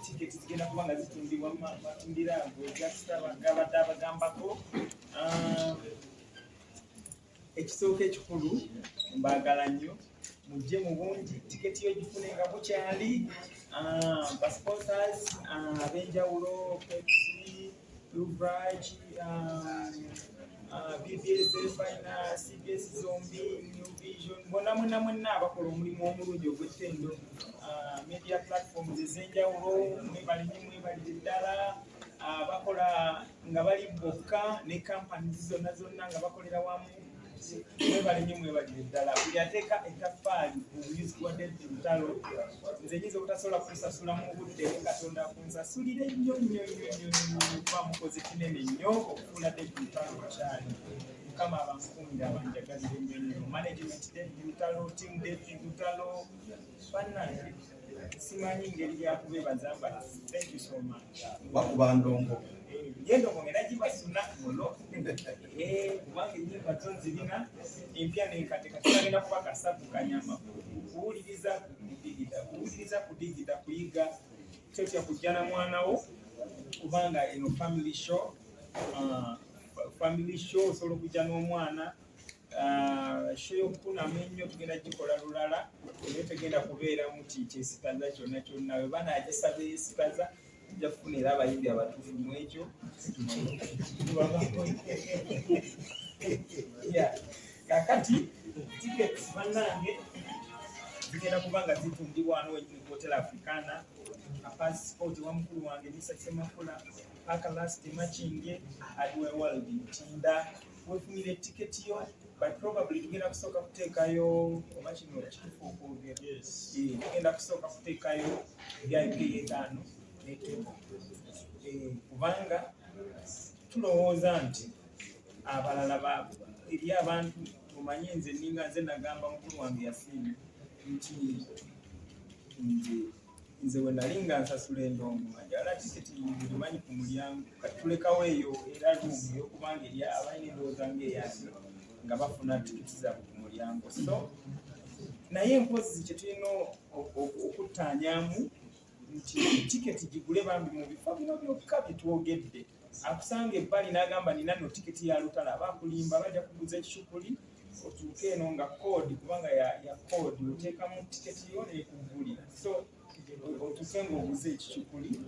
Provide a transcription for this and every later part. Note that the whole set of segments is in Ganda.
tiketi zigenda kuba nga zitundibwa mu matundiro ago egasitaba gabadde abagambako. Ekisooka ekikulu mbaagala nnyo mujje mu bungi, tiketi yo gifune nga bukyali. Basponsors ab'enjawulo, Pepsi, Lubrage, BBS, Finance, CBS Zombi, New Vision, bonna mwenna abakola omulimu omulungi ogw'ettendo, media platforms ez'enjawulo, mwebalire ddala, bakola nga bali bokka ne companies zonna nga bakolera wamu. Mwebalire ddala. Buli ateeka ettaffaali mu buyuzi bwa David Lutalo, nze nyiza obutasobola kunsasula mu budde, Katonda akunsasulire nnyo kuba mukoze kinene nnyo okufuula David Lutalo mukyali. Mukama abankuumire abanjagazire nnyo. Management David Lutalo, team David Lutalo, bannange simanyi ngeri yakubeebaza, but thank you so much. Bakuba ndongo. Endongo ngenda gibasuna muno. Kubanga ennyimba zo nzirina empya n'enkateeka tutagenda kuba kasavu kanyama. Kuwuliriza kudigida kuyiga kyotya kujja na mwana wo, kubanga eno family show osobola okujja n'omwana. Show y'okukunama ennyo tugenda gikola lulala, naye tegenda kubeeramu kyesittaza kyonna we banaagisaba eyesittaza tujja kufunira abayimbi abatuufu mu ekyo. Kaakati tiketi bannange zigenda kuba nga zitundibwa wano wenyini ku Hotel Africana. Passport wa mukulu wange Mr. Semakula, Last Machinge, Adwe World Ntinda. Wefunire tiketi yo, but probably tugenda kusooka kuteekayo oba kino kituufu okwogera. Tugenda kusooka kuteekayo VIP y'etaano n'etebo. Kubanga tulowooza nti abalala eri abantu mumanyi nze ninga nze nagamba mukulu wange yasiimye nti nze we nali nga nsasula endongo njala tiketi ngimanyi ku mulyango, kati tulekawo eyo era luumu ey'okubanga eri abalina endowooza ng'eyasi nga bafuna tiketi zaabwe ku mulyango. So naye mpozi kye tulina okuttaanyamu nti tiketi gigule bambi mu bifo bino byokka bye twogedde. Akusanga ebbali n'agamba nina no tiketi ya Lutalo, abakulimba bajja kuguza ekicupuli otuuke eno nga koodi, kubanga ya koodi oteekamu tiketi yo n'ekugulira. So otuuke ng'oguze ekicupuli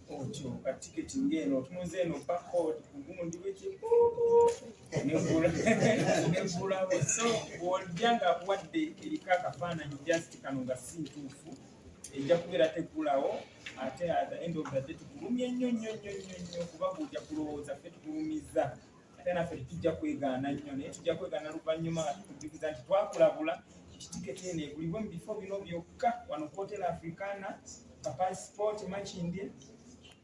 otyo ka tiketi ng'eno otunuze eno bakoodi kugundi w'ekikuuku negulabo. So bw'ojja nga wadde eriko akafaananyi just kano nga si ntuufu, ejja kubeera tegulawo. Ate at the end of the day tukulumye nnyo kuba bw'ojja kulowooza ffe tukulumiza, ate naffe tujja kwegaana nnyo, naye tujja kwegaana luvannyuma nga tukujjukiza nti twakulabula tiketi eno egulibwe mu bifo bino byokka wano ku Hotel Africana, Passport Makindye,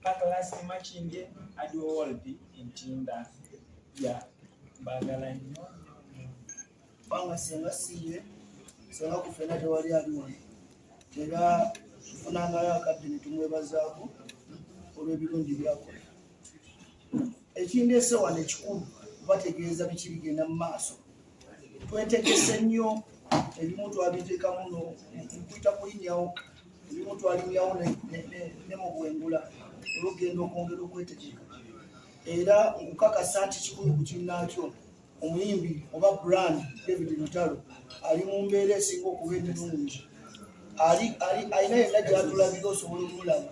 Last Machinge, Adwe World Ntinda. Mbaagala nnyo. Banga senga siye senga kufena tewali aliwo era tufunangayo akadde ne tumwebazaako olw'ebirungi byakola. Ekindeese wano ekikulu bategeeza bikirigenda mu maaso. Twetegese nnyo, ebimu twabiteekamu nkwita kulinnyawo, ebimu twalinnyawo ne mu bwengula olw'okugenda okwongera okwetegeka. Era nkukakasa nti kikulu ku kinnaakyo omuyimbi oba brand David Lutalo ali mu mbeera esinga okuba ennungi. Alina yenna gy'atulabira osobola okumulaba.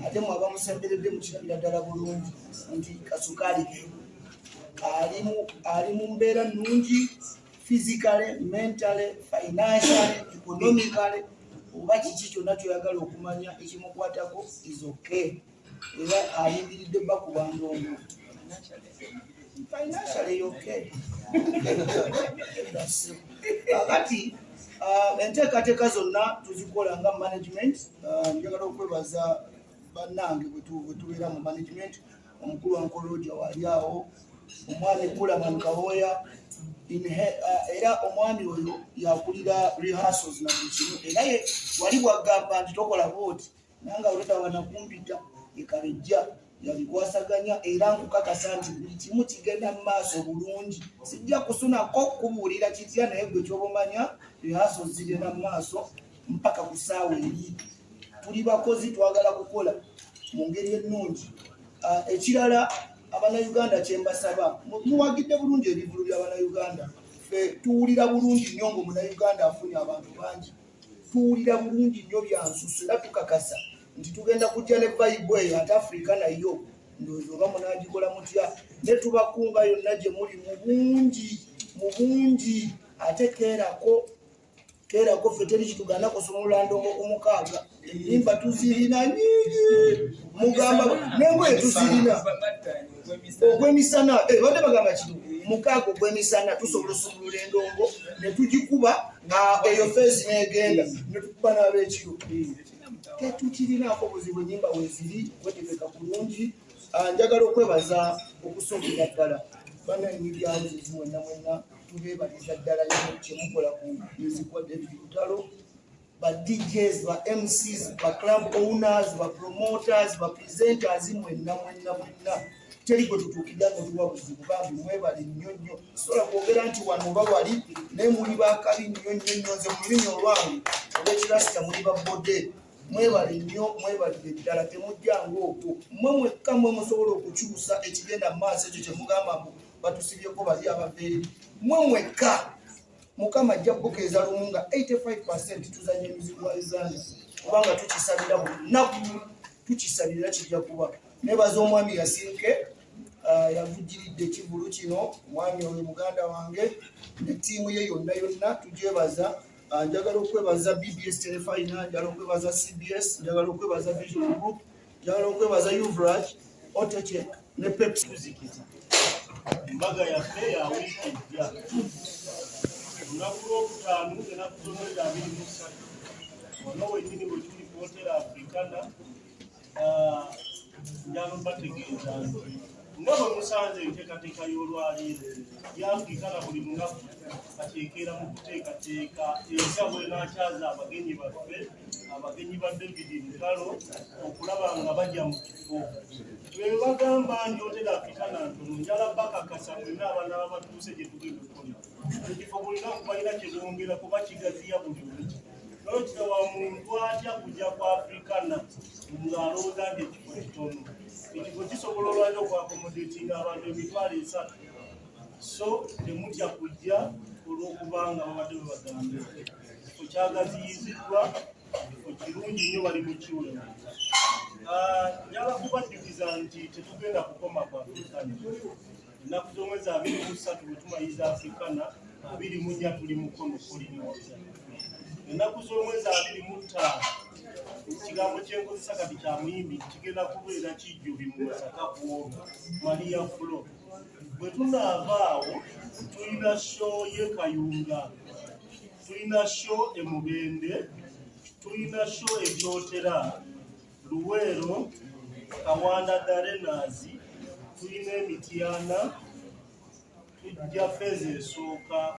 Ate mwaba musemberedde mukirabira ddala bulungi nti kasukaali ke ali mu mbeera nnungi, physically, mentally, financially, economically. Oba kiki kyonna kyoyagala okumanya ekimukwatako is okay. Era ayingiridde bakuba ndongo. Financially okay. Kakati enteekateeka zonna tuzikola nga management. Njagala okwebaza bannange bwe tubeera mu management, omukulu wa Nkoloja wali awo, omwami Kulaman Kawoya, era omwami oyo yakulira rehearsals na buli kimu. Era ye wali bwagamba nti tokola booti nanga olwetawana kumpita ekalejja yabikwasaganya, era nkukakasa nti buli kimu kigenda mu maaso bulungi. Sijja kusunako kubuulira kitya, naye gwe ky'obumanya rehearsals zigenda mu maaso mpaka ku ssaawa eri. Tuli bakozi, twagala kukola mu ngeri ennungi. Ekirala Abannayuganda kye mbasaba, muwagidde bulungi ebivulu by'Abannayuganda. Ffe tuwulira bulungi nnyo ng'Omunnayuganda afunye abantu bangi. Tuwulira bulungi nnyo byansusu era tukakasa nti tugenda kujja ne Bible eyo ate Afrika nayo ndowooza oba munaagikola mutya. Ne tubakunga yonna gye muli mu bungi ate keerako ffe teri kituganda kusumulula ndongo ku 6. Ennyimba tuzirina nyingi, mugamba n'engoye tuzirina ogw'emisana badde bagamba kino 6 ogw'emisana tusobola osumulula endongo ne tugikuba eyo feesi n'egenda ne tukuba n'ab'ekiro. Tetukirinaako buzibu, ennyimba weeziri wetegeka bulungi. Njagala okwebaza okusookera ddala bannanyini mwenna tubeebaliza ddala nnyo kye mukola ku music wa David Lutalo. Ba DJs, ba MCs, ba club owners, ba promoters, ba presenters mwenna teri gwe tutuukidde n'otuwa buzibu bambi mwebale nnyo nnyo. Sobola kwogera nti wano oba wali naye muli bakabi nnyo nze mu lulimi olwange olw'ekirasita muli babode. Mwebale nnyo, mwebalire ddala, temujjanga okwo. Mmwe mwekka mmwe musobola okukyusa ekigenda mu maaso ekyo kye mugamba batusibyeko bali ababeeri. Mmwe mwekka Mukama ajja kubukeeza lumu nga 85% tuzanya emizigo wa Uganda kubanga tukisabira buli lunaku, tukisabira kijja kuba. Nebaza omwami Yasinke yavujjiridde ekivulu kino, omwami oyo muganda wange ne ttiimu ye yonna tugyebaza. Njagala okwebaza BBS Telefina, njagala okwebaza CBS, njagala okwebaza Vision Group, njagala okwebaza Uvraj, Oteche ne Pepsi. Mbaga yaffe ya wiiki ejja olunaku lwokutaano enaku z'omwezi 23 wano wennyini bwe tuli ku hoteri Africana. Njagala mbategeeza nti nga bwe musanze enteekateeka y'olwaleero Africana buli lunaku ateekera mu kuteekateeka ensawo enaakyaza abagenyi baffe, abagenyi ba David Lutalo okulaba nga bajja mu kifo. Bwe bagamba nti hoteri Africana ntono, njala bakakasa mwenna abaana babatuuse gye tugenda okukolera. Ekifo buli lunaku balina kye bongera kuba kigaziya buli luki. Naye kitawa muntu atya kujja ku Africana ng'alowooza nti ekifo kitono. Ekifo kisobola olwali okwakomodetinga abantu 3,000. So temutya kujja olw'okubanga babadde bwe bagambe. Ekifo kyagaziyiziddwa, ekifo kirungi nnyo, bali mu kiwulo. Njala kubaddikiza nti tetugenda kukoma ku Africana. Ennaku z'omwezi 23 bwe tumaliriza Africana, 24 tuli mukono kulinooza. Ennaku z'omwezi 25 ekigambo kyenkozesa kati kya muyimbi kigenda kubeera kijjubi mu Masaka kuolwo Maria Flo. Bwe tunaava awo tulina show y'e Kayunga, tulina show e Mubende, tulina show e Kyotera, Luweero, Kawanda Arenas, tulina Emityana, tujja Fezi esooka.